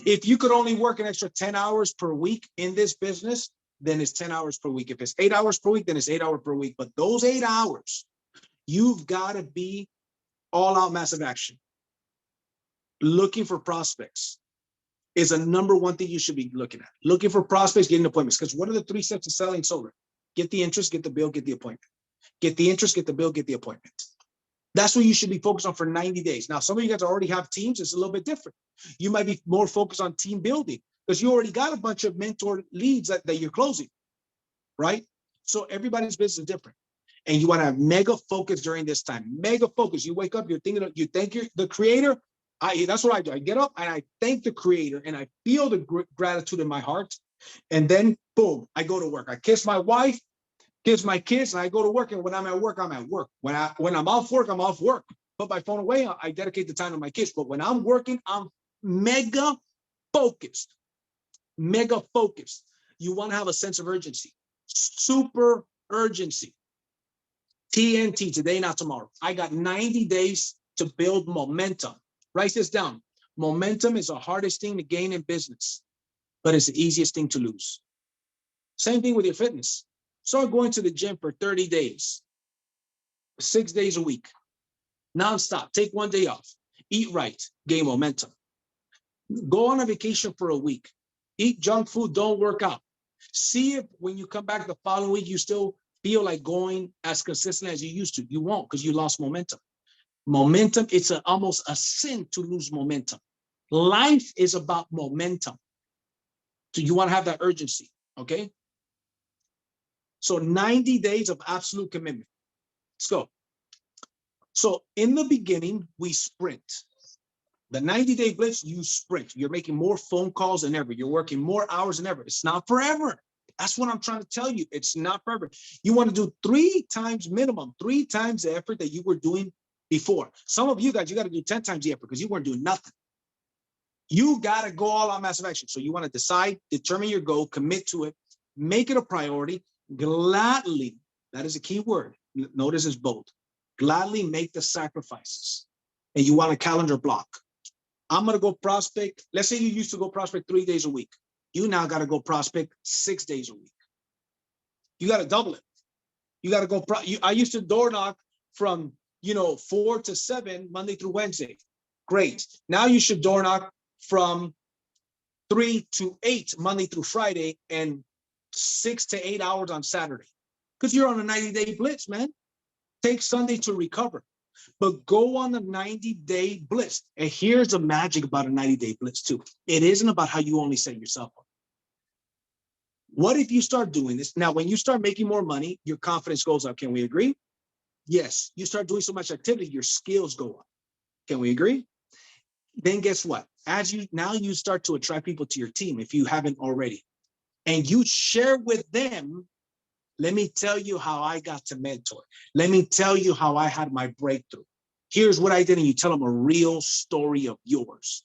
Speaker 1: If you could only work an extra 10 hours per week in this business, then it's 10 hours per week. If it's 8 hours per week, then it's 8 hours per week. But those 8 hours, you've got to be all out massive action. Looking for prospects is a number one thing you should be looking at. Looking for prospects, getting appointments. Because what are the 3 steps of selling solar? Get the interest, get the bill, get the appointment. Get the interest, get the bill, get the appointment. That's what you should be focused on for 90 days. Now, some of you guys already have teams. It's a little bit different. You might be more focused on team building because you already got a bunch of mentor leads that you're closing, right? So everybody's business is different. And you want to have mega focus during this time. Mega focus. You wake up, you're thinking, you thank the creator. That's what I do. I get up and I thank the creator and I feel the gratitude in my heart. And then boom, I go to work. I kiss my wife, kiss my kids, and I go to work. And when I'm at work, I'm at work. When I'm off work, I'm off work. Put my phone away. I dedicate the time to my kids. But when I'm working, I'm mega focused. Mega focused. You want to have a sense of urgency. Super urgency. TNT, today, not tomorrow. I got 90 days to build momentum. Write this down. Momentum is the hardest thing to gain in business, but it's the easiest thing to lose. Same thing with your fitness. Start going to the gym for 30 days, 6 days a week, nonstop. Take 1 day off. Eat right, gain momentum. Go on a vacation for a week. Eat junk food, don't work out. See if when you come back the following week, you still feel like going as consistent as you used to. You won't because you lost momentum. Momentum, it's almost a sin to lose momentum. Life is about momentum. So you want to have that urgency, okay? So 90 days of absolute commitment. Let's go. So in the beginning, we sprint. The 90-day blitz, you sprint. You're making more phone calls than ever. You're working more hours than ever. It's not forever. That's what I'm trying to tell you. It's not forever. You want to do 3 times minimum, 3 times the effort that you were doing before. Some of you guys, you got to do 10 times the effort because you weren't doing nothing. You got to go all out massive action. So you want to decide, determine your goal, commit to it, make it a priority, gladly. That is a key word. Notice it's bold. gladly make the sacrifices and you want a calendar block. I'm going to go prospect. Let's say you used to go prospect 3 days a week. You now got to go prospect 6 days a week. You got to double it. You got to go. I used to door knock from 4 to 7 Monday through Wednesday. Great. Now you should door knock from 3 to 8 Monday through Friday and 6 to 8 hours on Saturday, because you're on a 90-day blitz, man. Take Sunday to recover, but go on a 90-day blitz. And here's the magic about a 90-day blitz too. It isn't about how you only set yourself up. What if you start doing this? Now, when you start making more money, your confidence goes up. Can we agree? Yes. You start doing so much activity, your skills go up. Can we agree? Then guess what? You start to attract people to your team if you haven't already. And you share with them, let me tell you how I got to mentor. Let me tell you how I had my breakthrough. Here's what I did, and you tell them a real story of yours.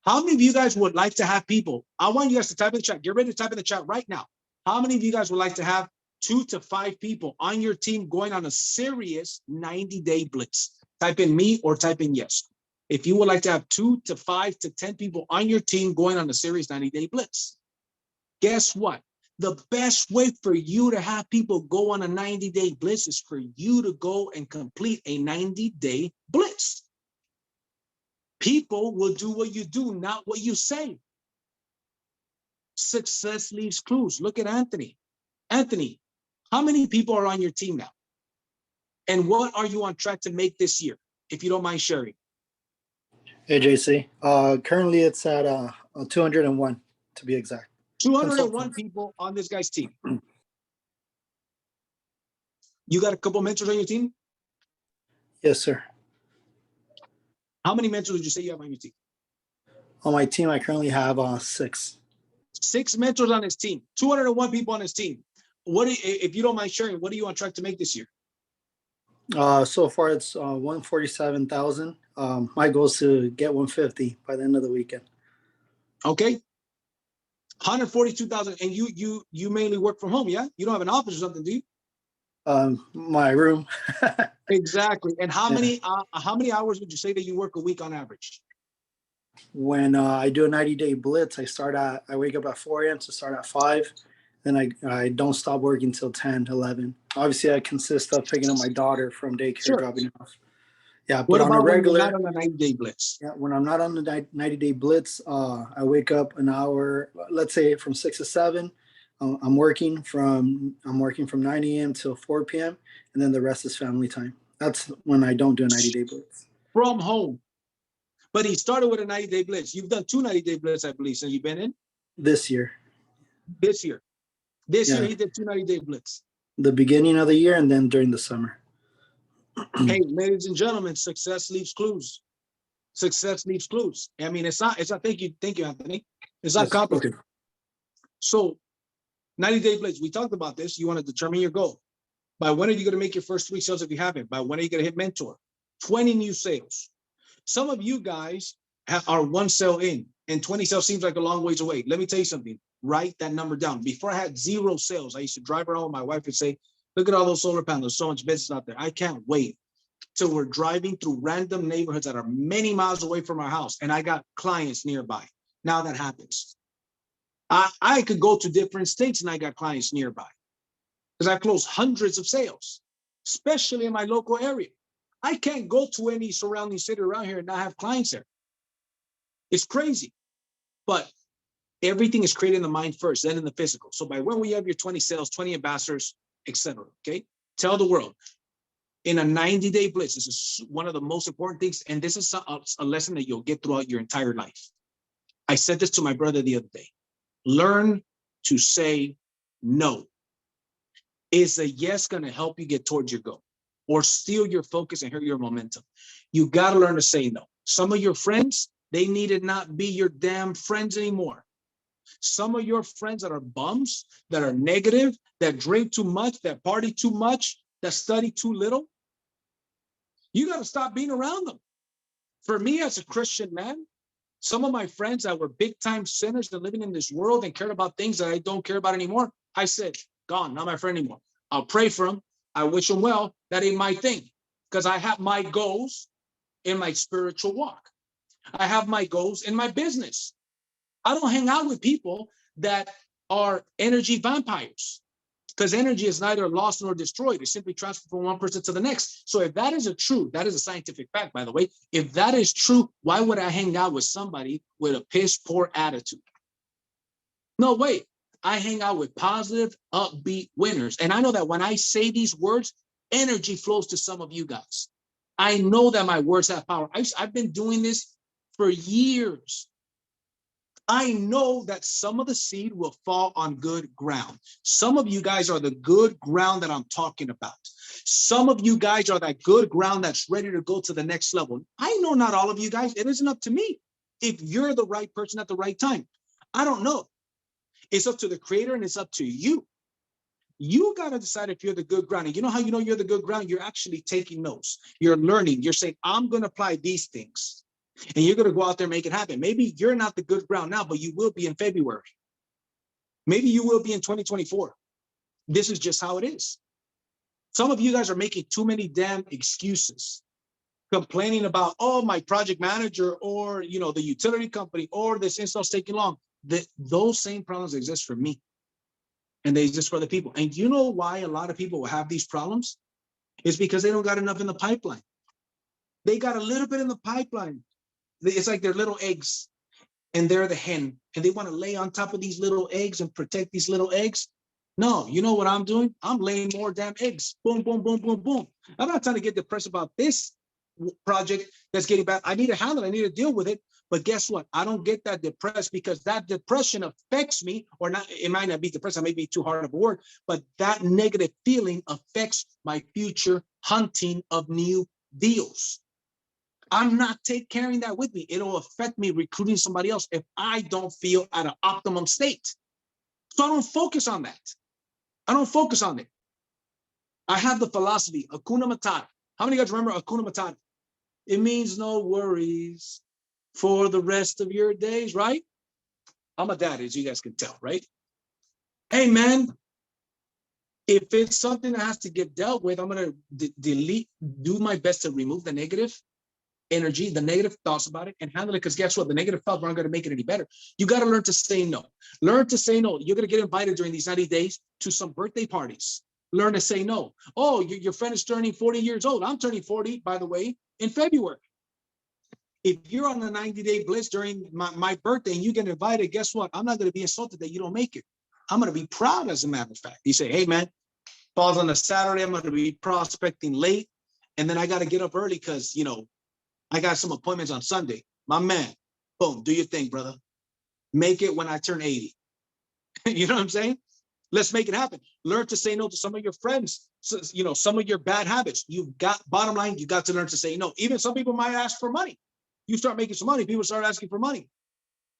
Speaker 1: How many of you guys would like to have people? I want you guys to type in the chat. Get ready to type in the chat right now. How many of you guys would like to have 2 to 5 people on your team going on a serious 90-day blitz? Type in me or type in yes. If you would like to have 2 to 5 to 10 people on your team going on a serious 90-day blitz. Guess what? The best way for you to have people go on a 90-day blitz is for you to go and complete a 90-day blitz. People will do what you do, not what you say. Success leaves clues. Look at Anthony. Anthony, how many people are on your team now? And what are you on track to make this year, if you don't mind sharing?
Speaker 5: Hey, JC. Currently, it's at 201, to be exact.
Speaker 1: 201 people on this guy's team. You got a couple mentors on your team?
Speaker 5: Yes, sir.
Speaker 1: How many mentors would you say you have on your team?
Speaker 5: On my team, I currently have 6.
Speaker 1: 6 mentors on his team. 201 people on his team. If you don't mind sharing, what are you on track to make this year?
Speaker 5: So far, it's 147,000. My goal is to get 150 by the end of the weekend.
Speaker 1: Okay. 142,000. And you mainly work from home, yeah? You don't have an office or something, do you?
Speaker 5: My room.
Speaker 1: Exactly. And how many hours would you say that you work a week on average?
Speaker 5: When I do a 90-day blitz, I wake up at 4 a.m. to start at 5. Then I don't stop working till 10, 11. Obviously, I consist of picking up my daughter from daycare,
Speaker 1: Sure.
Speaker 5: dropping her off. Yeah,
Speaker 1: What
Speaker 5: but on a
Speaker 1: about
Speaker 5: regular,
Speaker 1: when you're not on a 90-day blitz?
Speaker 5: yeah, when I'm not on the 90-day blitz, I wake up an hour, let's say from 6 to 7. I'm working from 9 a.m. till 4 p.m. and then the rest is family time. That's when I don't do a 90-day blitz.
Speaker 1: From home. But he started with a 90-day blitz. You've done 2 90-day blitz, I believe, since you've been in?
Speaker 5: This year.
Speaker 1: This year he did 2 90-day blitz.
Speaker 5: The beginning of the year and then during the summer.
Speaker 1: Hey, ladies and gentlemen, success leaves clues. Success leaves clues. I mean, it's not, thank you, Anthony. It's not complicated. Okay. So 90-day blitz, we talked about this. You want to determine your goal. By when are you going to make your first 3 sales if you haven't? By when are you going to hit mentor? 20 new sales. Some of you guys are 1 sale in, and 20 sales seems like a long ways away. Let me tell you something. Write that number down. Before I had 0 sales, I used to drive around with my wife and say, look at all those solar panels. So much business out there. I can't wait till we're driving through random neighborhoods that are many miles away from our house, and I got clients nearby. Now that happens. I could go to different states and I got clients nearby because I close hundreds of sales, especially in my local area. I can't go to any surrounding city around here and not have clients there. It's crazy, but everything is created in the mind first, then in the physical. So by when we have your 20 sales, 20 ambassadors, etc., okay? Tell the world, in a 90-day blitz, this is one of the most important things, and this is a lesson that you'll get throughout your entire life. I said this to my brother the other day. Learn to say no. Is a yes going to help you get towards your goal or steal your focus and hurt your momentum? You got to learn to say no. Some of your friends, they need to not be your damn friends anymore. Some of your friends that are bums, that are negative, that drink too much, that party too much, that study too little, you got to stop being around them. For me as a Christian man, some of my friends that were big time sinners and living in this world and cared about things that I don't care about anymore, I said, gone, not my friend anymore. I'll pray for them. I wish them well. That ain't my thing. because I have my goals in my spiritual walk. I have my goals in my business. I don't hang out with people that are energy vampires, because energy is neither lost nor destroyed. It's simply transferred from one person to the next. So if that is that is a scientific fact, by the way. If that is true, why would I hang out with somebody with a piss poor attitude? No way. I hang out with positive, upbeat winners. And I know that when I say these words, energy flows to some of you guys. I know that my words have power. I've been doing this for years. I know that some of the seed will fall on good ground. Some of you guys are the good ground that I'm talking about. Some of you guys are that good ground that's ready to go to the next level. I know not all of you guys. It isn't up to me if you're the right person at the right time. I don't know. It's up to the creator and it's up to you. You got to decide if you're the good ground. And you know how you know you're the good ground? You're actually taking notes. You're learning. You're saying, I'm going to apply these things. And you're going to go out there and make it happen. Maybe you're not the good ground now, but you will be in February. Maybe you will be in 2024. This is just how it is. Some of you guys are making too many damn excuses, complaining about, oh, my project manager or, the utility company or this install's taking long. Those same problems exist for me. And they exist for other people. And you know why a lot of people will have these problems? It's because they don't got enough in the pipeline. They got a little bit in the pipeline. It's like they're little eggs and they're the hen and they want to lay on top of these little eggs and protect these little eggs. No, you know what I'm doing? I'm laying more damn eggs. Boom, boom, boom, boom, boom. I'm not trying to get depressed about this project that's getting bad. I need to handle it. I need to deal with it. But guess what? I don't get that depressed because that depression affects me, or not. It might not be depressed. I may be too hard of a word, but that negative feeling affects my future hunting of new deals. I'm not carrying that with me. It'll affect me recruiting somebody else if I don't feel at an optimum state. So I don't focus on that. I don't focus on it. I have the philosophy, Hakuna Matata. How many of you guys remember Hakuna Matata? It means no worries for the rest of your days, right? I'm a dad, as you guys can tell, right? Hey, man, if it's something that has to get dealt with, I'm going to do my best to remove the negative energy, the negative thoughts about it, and handle it. Because guess what? The negative thoughts aren't going to make it any better. You got to learn to say no. Learn to say no. You're going to get invited during these 90 days to some birthday parties. Learn to say no. Oh, your friend is turning 40 years old. I'm turning 40, by the way, in February. If you're on a 90-day blitz during my birthday and you get invited, guess what? I'm not going to be insulted that you don't make it. I'm going to be proud, as a matter of fact. You say, hey, man, falls on a Saturday. I'm going to be prospecting late. And then I got to get up early because, I got some appointments on Sunday. My man, boom, do your thing, brother. Make it when I turn 80. You know what I'm saying? Let's make it happen. Learn to say no to some of your friends, some of your bad habits. Bottom line, you got to learn to say no. Even some people might ask for money. You start making some money, people start asking for money.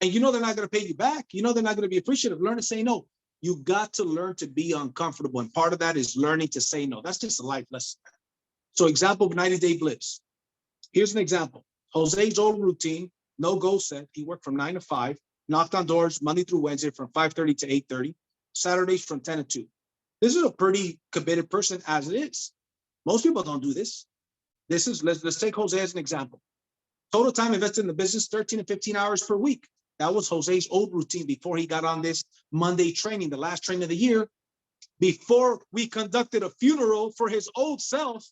Speaker 1: And they're not going to pay you back. They're not going to be appreciative. Learn to say no. You got to learn to be uncomfortable. And part of that is learning to say no. That's just a life lesson. So example of 90-day blitz. Here's an example. Jose's old routine, no goal set. He worked from 9 to 5, knocked on doors Monday through Wednesday from 5:30 to 8:30, Saturdays from 10 to 2. This is a pretty committed person as it is. Most people don't do this. Let's take Jose as an example. Total time invested in the business, 13 to 15 hours per week. That was Jose's old routine before he got on this Monday training, the last training of the year, before we conducted a funeral for his old self.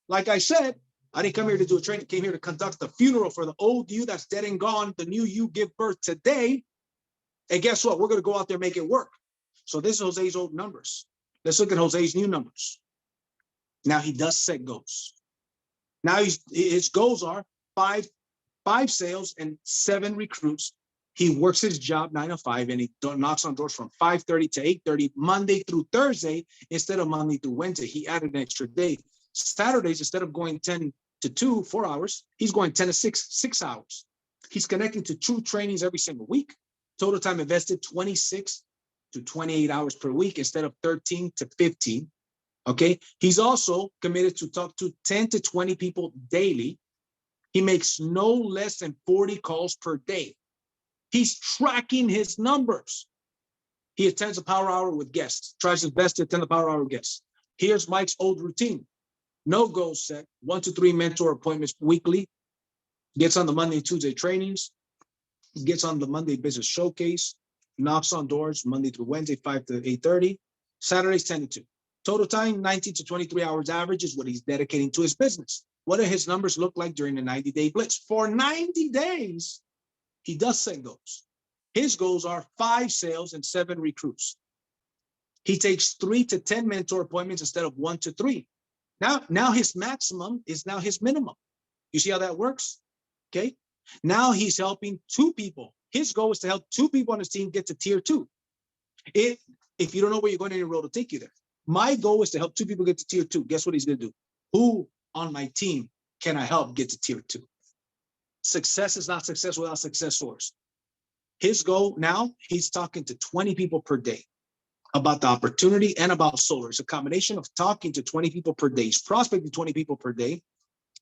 Speaker 1: Like I said, I didn't come here to do a training, came here to conduct the funeral for the old you that's dead and gone. The new you give birth today. And guess what? We're going to go out there and make it work. So this is Jose's old numbers. Let's look at Jose's new numbers. Now he does set goals. Now his goals are five sales and 7 recruits. He works his job 9 to 5 and he knocks on doors from 5:30 to 8:30 Monday through Thursday instead of Monday through Wednesday. He added an extra day. Saturdays, instead of going 10 to 2, 4 hours, he's going 10 to 6 hours. He's connecting to 2 trainings every single week. Total time invested 26 to 28 hours per week instead of 13 to 15. Okay. He's also committed to talk to 10 to 20 people daily. He makes no less than 40 calls per day. He's tracking his numbers. He attends a power hour with guests, tries his best to attend the power hour with guests. Here's Mike's old routine. No goals set. 1 to 3 mentor appointments weekly. Gets on the Monday and Tuesday trainings. Gets on the Monday business showcase. Knocks on doors Monday through Wednesday, 5 to 8:30. Saturdays 10 to 2. Total time, 19 to 23 hours average is what he's dedicating to his business. What do his numbers look like during the 90-day blitz? For 90 days, he does set goals. His goals are 5 sales and 7 recruits. He takes 3 to 10 mentor appointments instead of 1 to 3. Now his maximum is now his minimum. You see how that works? Okay. Now he's helping 2 people. His goal is to help 2 people on his team get to tier 2. If you don't know where you're going, any road will take you there. My goal is to help 2 people get to tier 2. Guess what he's going to do? Who on my team can I help get to tier 2? Success is not success without successors. His goal now, he's talking to 20 people per day about the opportunity and about solar. It's a combination of talking to 20 people per day, prospecting 20 people per day,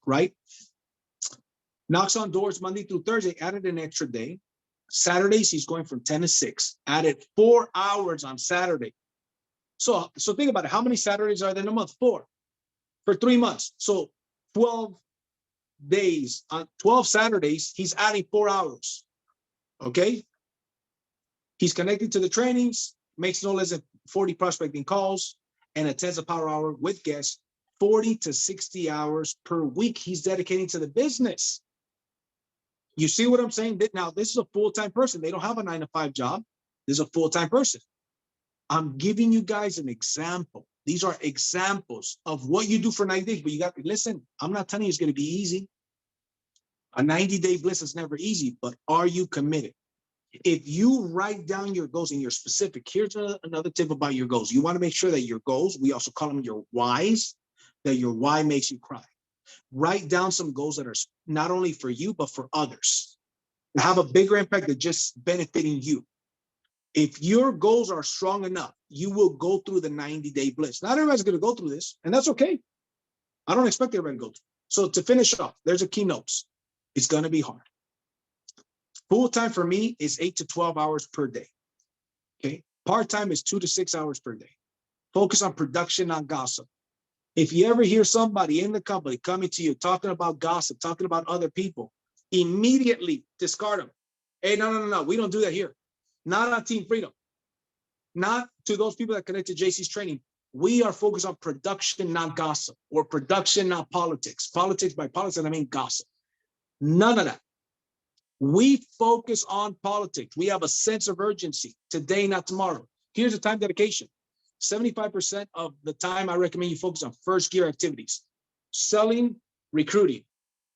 Speaker 1: right? Knocks on doors Monday through Thursday, added an extra day. Saturdays, he's going from 10 to 6, added 4 hours on Saturday. So think about it. How many Saturdays are there in a month? 4 for 3 months. So 12 days on 12 Saturdays, he's adding 4 hours. Okay. He's connected to the trainings, makes no less than 40 prospecting calls, and attends a power hour with guests. 40 to 60 hours per week he's dedicating to the business. You see what I'm saying? Now, this is a full-time person. They don't have a 9-to-5 job. This is a full-time person. I'm giving you guys an example. These are examples of what you do for 90 days, but you got to listen. I'm not telling you it's going to be easy. A 90-day blitz is never easy, but are you committed? If you write down your goals and you're specific, here's another tip about your goals. You want to make sure that your goals, we also call them your whys, that your why makes you cry. Write down some goals that are not only for you, but for others. To have a bigger impact than just benefiting you. If your goals are strong enough, you will go through the 90-day blitz. Not everybody's going to go through this, and that's okay. I don't expect everybody to go through. So to finish off, there's a keynotes. It's going to be hard. Full-time for me is 8 to 12 hours per day. Okay. Part-time is 2 to 6 hours per day. Focus on production, not gossip. If you ever hear somebody in the company coming to you talking about gossip, talking about other people, immediately discard them. Hey, no. We don't do that here. Not on Team Freedom. Not to those people that connect to JC's training. We are focused on production, not gossip, or production, not politics. Politics by politics, I mean gossip. None of that. We focus on politics. We have a sense of urgency. Today, not tomorrow. Here's the time dedication. 75% of the time I recommend you focus on first gear activities. Selling, recruiting.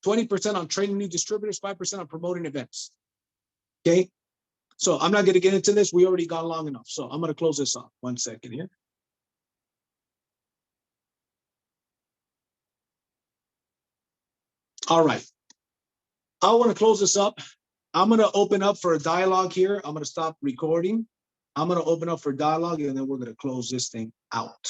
Speaker 1: 20% on training new distributors, 5% on promoting events. Okay. So I'm not going to get into this. We already got long enough. So I'm going to close this off. 1 second here. All right. I want to close this up. I'm going to open up for a dialogue here. I'm going to stop recording. I'm going to open up for dialogue, and then we're going to close this thing out.